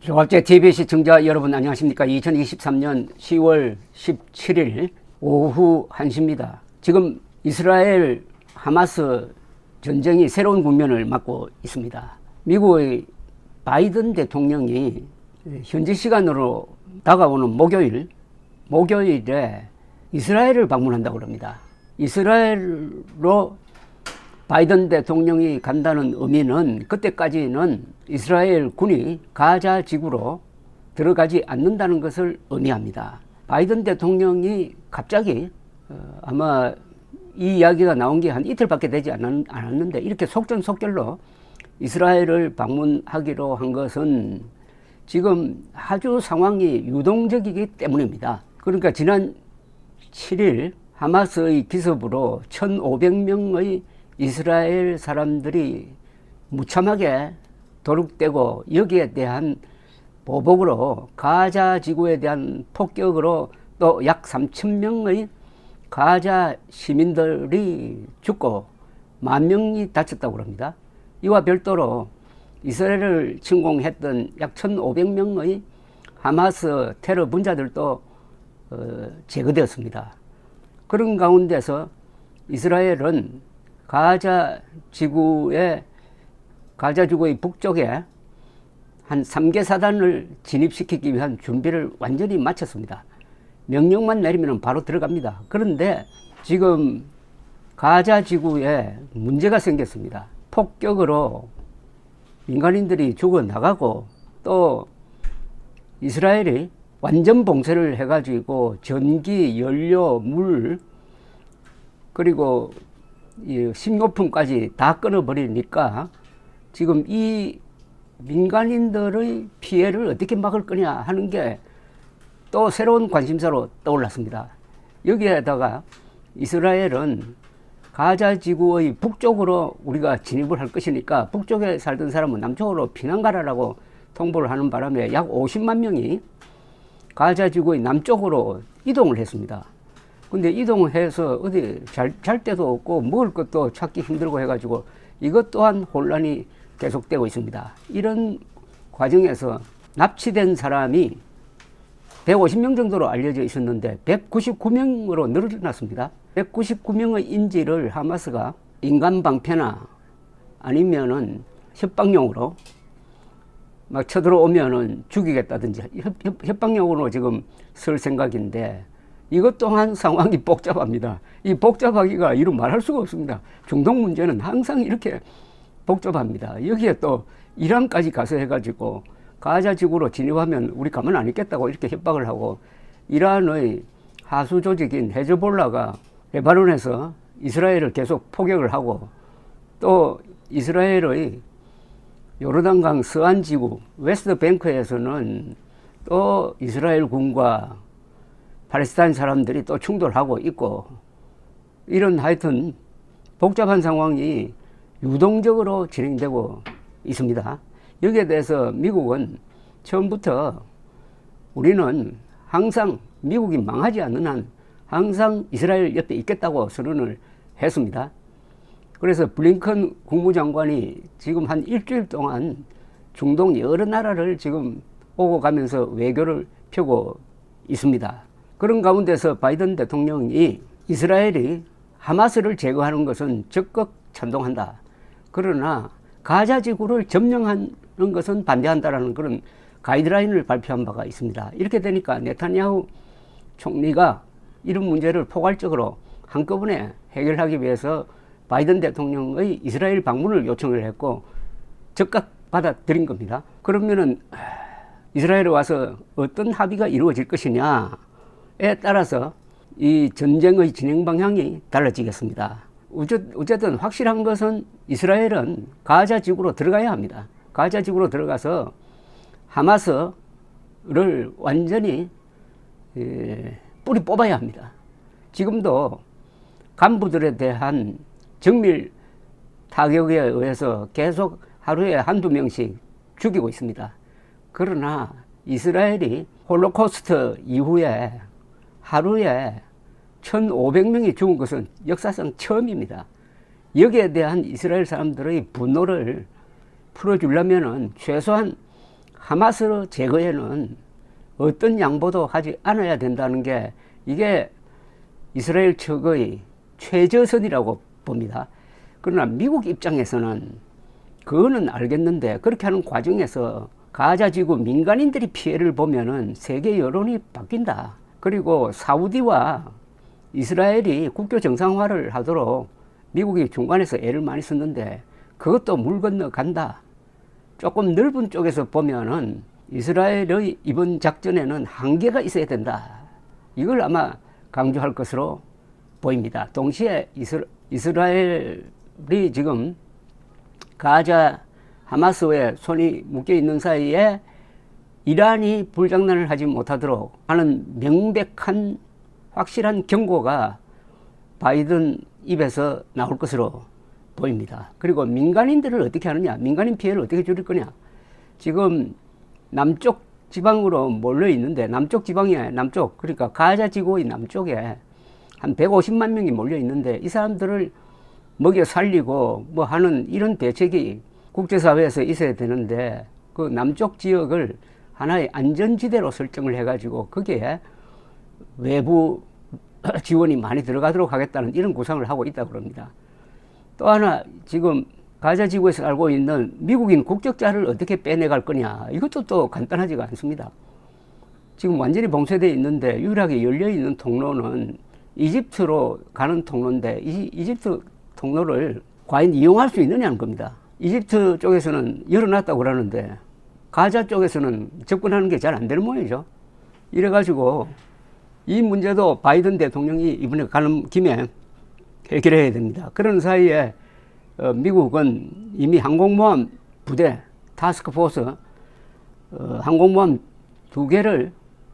조갑제 TV 시청자 여러분 안녕하십니까. 2023년 10월 17일 오후 1시입니다. 지금 이스라엘 하마스 전쟁이 새로운 국면을 맞고 있습니다. 미국의 바이든 대통령이 현지 시간으로 다가오는 목요일에 이스라엘을 방문한다고 합니다. 이스라엘로 바이든 대통령이 간다는 의미는 그때까지는 이스라엘 군이 가자 지구로 들어가지 않는다는 것을 의미합니다. 바이든 대통령이 갑자기 아마 이 이야기가 나온 게 한 이틀밖에 되지 않았는데 이렇게 속전속결로 이스라엘을 방문하기로 한 것은 지금 아주 상황이 유동적이기 때문입니다. 그러니까 지난 7일 하마스의 기습으로 1,500명의 이스라엘 사람들이 무참하게 도륙되고 여기에 대한 보복으로 가자 지구에 대한 폭격으로 또 약 3,000명의 가자 시민들이 죽고 10,000명이 다쳤다고 합니다. 이와 별도로 이스라엘을 침공했던 약 1,500명의 하마스 테러 분자들도 제거되었습니다. 그런 가운데서 이스라엘은 가자 지구의 북쪽에 한 3개 사단을 진입시키기 위한 준비를 완전히 마쳤습니다. 명령만 내리면 바로 들어갑니다. 그런데 지금 가자 지구에 문제가 생겼습니다. 폭격으로 민간인들이 죽어나가고 또 이스라엘이 완전 봉쇄를 해가지고 전기, 연료, 물 그리고 이 식료품까지 다 끊어버리니까 지금 이 민간인들의 피해를 어떻게 막을 거냐 하는 게 또 새로운 관심사로 떠올랐습니다. 여기에다가 이스라엘은 가자 지구의 북쪽으로 우리가 진입을 할 것이니까 북쪽에 살던 사람은 남쪽으로 피난 가라라고 통보를 하는 바람에 약 50만 명이 가자 지구의 남쪽으로 이동을 했습니다. 근데 이동을 해서 어디 잘 데도 없고 먹을 것도 찾기 힘들고 해가지고 이것 또한 혼란이 계속되고 있습니다. 이런 과정에서 납치된 사람이 150명 정도로 알려져 있었는데 199명으로 늘어났습니다. 199명의 인질을 하마스가 인간 방패나 아니면은 협박용으로 막 쳐들어오면은 죽이겠다든지 협박용으로 지금 쓸 생각인데 이것 또한 상황이 복잡합니다. 이 복잡하기가 이루 말할 수가 없습니다. 중동 문제는 항상 이렇게 복잡합니다. 여기에 또 이란까지 가서 해가지고 가자 지구로 진입하면 우리 가만 안 있겠다고 이렇게 협박을 하고 이란의 하수 조직인 헤즈볼라가 레바논에서 이스라엘을 계속 포격을 하고 또 이스라엘의 요르단강 서안 지구 웨스트 뱅크에서는 또 이스라엘 군과 팔레스타인 사람들이 또 충돌하고 있고 이런 하여튼 복잡한 상황이 유동적으로 진행되고 있습니다. 여기에 대해서 미국은 처음부터 우리는 항상 미국이 망하지 않는 한 항상 이스라엘 옆에 있겠다고 선언을 했습니다. 그래서 블링컨 국무장관이 지금 한 일주일 동안 중동 여러 나라를 지금 오고 가면서 외교를 펴고 있습니다. 그런 가운데서 바이든 대통령이 이스라엘이 하마스를 제거하는 것은 적극 찬동한다. 그러나 가자 지구를 점령하는 것은 반대한다라는 그런 가이드라인을 발표한 바가 있습니다. 이렇게 되니까 네타냐후 총리가 이런 문제를 포괄적으로 한꺼번에 해결하기 위해서 바이든 대통령의 이스라엘 방문을 요청을 했고 즉각 받아들인 겁니다. 그러면은 이스라엘에 와서 어떤 합의가 이루어질 것이냐에 따라서 이 전쟁의 진행 방향이 달라지겠습니다. 어쨌든 확실한 것은 이스라엘은 가자 지구로 들어가야 합니다. 가자 지구로 들어가서 하마스를 완전히 뿌리 뽑아야 합니다. 지금도 간부들에 대한 정밀 타격에 의해서 계속 하루에 한두 명씩 죽이고 있습니다. 그러나 이스라엘이 홀로코스트 이후에 하루에 1,500명이 죽은 것은 역사상 처음입니다. 여기에 대한 이스라엘 사람들의 분노를 풀어주려면은 최소한 하마스 제거에는 어떤 양보도 하지 않아야 된다는 게 이게 이스라엘 측의 최저선이라고 봅니다. 그러나 미국 입장에서는 그거는 알겠는데 그렇게 하는 과정에서 가자 지구 민간인들이 피해를 보면은 세계 여론이 바뀐다. 그리고 사우디와 이스라엘이 국교 정상화를 하도록 미국이 중간에서 애를 많이 썼는데 그것도 물 건너 간다. 조금 넓은 쪽에서 보면은 이스라엘의 이번 작전에는 한계가 있어야 된다. 이걸 아마 강조할 것으로 보입니다. 동시에 이스라엘이 지금 가자 하마스에 손이 묶여 있는 사이에 이란이 불장난을 하지 못하도록 하는 명백한 확실한 경고가 바이든 입에서 나올 것으로 보입니다. 그리고 민간인들을 어떻게 하느냐, 민간인 피해를 어떻게 줄일 거냐. 지금 남쪽 지방으로 몰려 있는데 남쪽 지방에 남쪽 그러니까 가자 지구의 남쪽에 한 150만 명이 몰려 있는데 이 사람들을 먹여 살리고 뭐 하는 이런 대책이 국제사회에서 있어야 되는데 그 남쪽 지역을 하나의 안전지대로 설정을 해가지고 거기에 외부 지원이 많이 들어가도록 하겠다는 이런 구상을 하고 있다고 그럽니다. 또 하나 지금 가자 지구에서 살고 있는 미국인 국적자를 어떻게 빼내갈 거냐 이것도 또 간단하지가 않습니다. 지금 완전히 봉쇄되어 있는데 유일하게 열려있는 통로는 이집트로 가는 통로인데 이 이집트 통로를 과연 이용할 수 있느냐는 겁니다. 이집트 쪽에서는 열어놨다고 그러는데 가자 쪽에서는 접근하는 게 잘 안 되는 모양이죠. 이래가지고 이 문제도 바이든 대통령이 이번에 가는 김에 해결해야 됩니다. 그런 사이에 미국은 이미 항공모함 부대 타스크포스 항공모함 2개를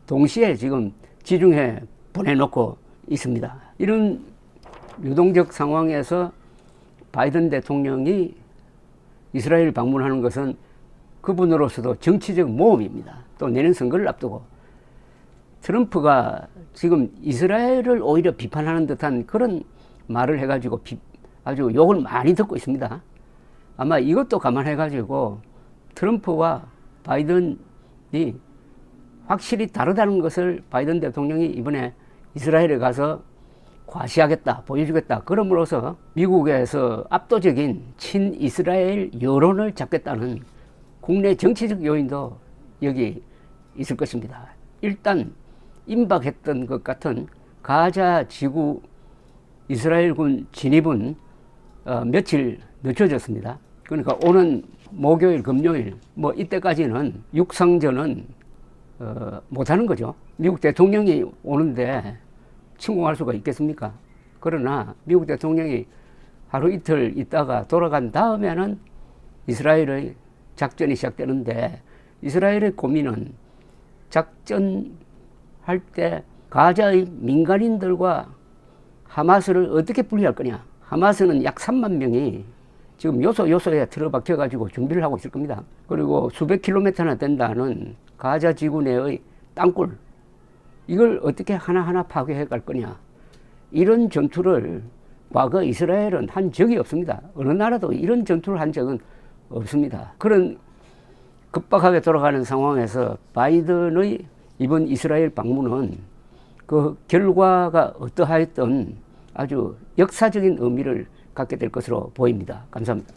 동시에 지금 지중해 보내놓고 있습니다. 이런 유동적 상황에서 바이든 대통령이 이스라엘 방문하는 것은 그분으로서도 정치적 모험입니다. 또 내년 선거를 앞두고 트럼프가 지금 이스라엘을 오히려 비판하는 듯한 그런 말을 해가지고 아주 욕을 많이 듣고 있습니다. 아마 이것도 감안해가지고 트럼프와 바이든이 확실히 다르다는 것을 바이든 대통령이 이번에 이스라엘에 가서 과시하겠다, 보여주겠다. 그럼으로써 미국에서 압도적인 친이스라엘 여론을 잡겠다는 국내 정치적 요인도 여기 있을 것입니다. 일단 임박했던 것 같은 가자 지구 이스라엘군 진입은 며칠 늦춰졌습니다. 그러니까 오는 목요일, 금요일 뭐 이때까지는 육상전은 못하는 거죠. 미국 대통령이 오는데 침공할 수가 있겠습니까? 그러나 미국 대통령이 하루 이틀 있다가 돌아간 다음에는 이스라엘의 작전이 시작되는데 이스라엘의 고민은 작전할 때 가자의 민간인들과 하마스를 어떻게 분리할 거냐. 하마스는 약 3만 명이 지금 요소에 들어박혀 가지고 준비를 하고 있을 겁니다. 그리고 수백 킬로미터나 된다는 가자 지구 내의 땅굴 이걸 어떻게 하나하나 파괴해 갈 거냐. 이런 전투를 과거 이스라엘은 한 적이 없습니다. 어느 나라도 이런 전투를 한 적은 없습니다. 그런 급박하게 돌아가는 상황에서 바이든의 이번 이스라엘 방문은 그 결과가 어떠하였든 아주 역사적인 의미를 갖게 될 것으로 보입니다. 감사합니다.